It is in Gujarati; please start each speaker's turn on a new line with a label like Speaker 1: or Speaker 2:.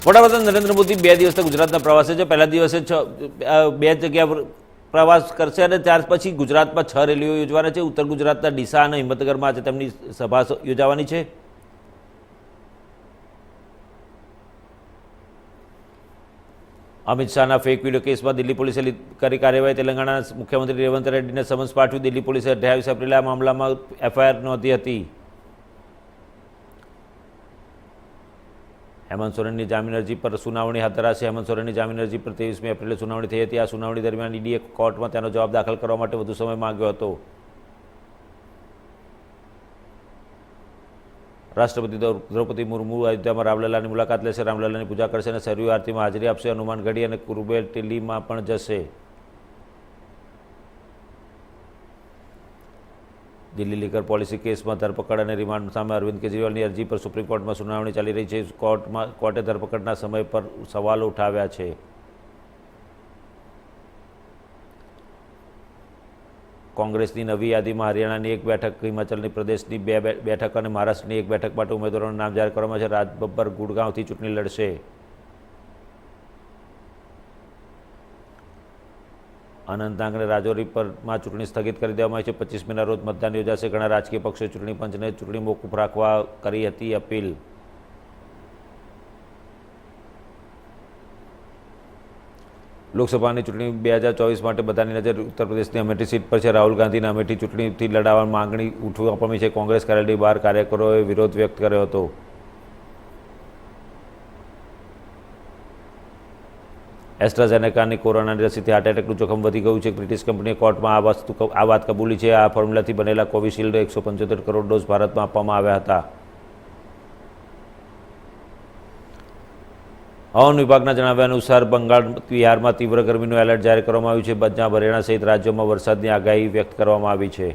Speaker 1: વડાપ્રધાન નરેન્દ્ર મોદી 2 દિવસના ગુજરાતના પ્રવાસે છે. પહેલા દિવસે 2 જગ્યા પર પ્રવાસ કરશે અને ત્યાર પછી ગુજરાતમાં 6 રેલીઓ યોજવાના છે. ઉત્તર ગુજરાતના ડીસા અને હિંમતનગરમાં આજે તેમની સભા યોજાવાની છે. અમિત શાહના ફેક વિડીયો કેસમાં દિલ્હી પોલીસે કરી કાર્યવાહી. તેલંગાણાના મુખ્યમંત્રી રેવંત રેડ્ડીને સમન્સ પાઠવી. દિલ્હી પોલીસે 28 એપ્રિલે આ મામલામાં એફઆઈઆર નોંધી હતી. હેમંત સોરેનની જામીન અરજી પર સુનાવણી હાથ ધરાશે. હેમંત સોરેનની જામીન અરજી પર 23મી એપ્રિલે સુનાવણી થઈ હતી. આ સુનાવણી દરમિયાન ઈડીએ કોર્ટમાં તેનો જવાબ દાખલ કરવા માટે વધુ સમય માંગ્યો હતો. રાષ્ટ્રપતિ દ્રૌપદી મુર્મુ અયોધ્યામાં રામલલાની મુલાકાત લેશે. રામલલાની પૂજા કરશે અને સરયુ આરતીમાં હાજરી આપશે. હનુમાનગઢી અને કુરબેલ ટીલીમાં પણ જશે. દિલ્હી લીકર પોલિસી કેસમાં ધરપકડ અને રિમાન્ડ સામે અરવિંદ કેજરીવાલની અરજી પર સુપ્રીમ કોર્ટમાં સુનાવણી ચાલી રહી છે. કોર્ટે ધરપકડના સમય પર સવાલો ઉઠાવ્યા છે. કોંગ્રેસની નવી યાદીમાં હરિયાણાની 1 બેઠક, હિમાચલ પ્રદેશની 2 બેઠક અને મહારાષ્ટ્રની 1 બેઠક માટે ઉમેદવારોના નામ જાહેર કરવામાં છે. રાજ બબ્બર ગુડગાંવથી ચૂંટણી લડશે. અનંતનાગ અને રાજૌરી પરમાં ચૂંટણી સ્થગિત કરી દેવામાં આવી છે. 25મીના રોજ મતદાન યોજાશે. ઘણા રાજકીય પક્ષોએ ચૂંટણી પંચને ચૂંટણી મોકૂફ રાખવા કરી હતી અપીલ. લોકસભાની ચૂંટણી 2024 માટે બધાની નજર ઉત્તર પ્રદેશની અમેઠી સીટ પર છે. રાહુલ ગાંધીને અમેઠી ચૂંટણીથી લડાવવાની માંગણી ઉઠવા પામી છે. કોંગ્રેસ કાર્યાલયની બહાર કાર્યકરોએ વિરોધ વ્યક્ત કર્યો હતો. એસ્ટ્રાઝેનેકાની કોરોનાની રસીથી હાર્ટ એટેકનું જોખમ વધી ગયું છે. બ્રિટિશ કંપનીએ કોર્ટમાં આ વાત કબૂલી છે. આ ફોર્મ્યુલાથી બનેલા કોવિશિલ્ડ 175 કરોડ ડોઝ ભારતમાં આપવામાં આવ્યા હતા. હવામાન વિભાગના જણાવ્યા અનુસાર બંગાળ બિહારમાં તીવ્ર ગરમીનું એલર્ટ જાહેર કરવામાં આવ્યું છે. જ્યાં હરિયાણા સહિત રાજ્યોમાં વરસાદની આગાહી વ્યક્ત કરવામાં આવી છે.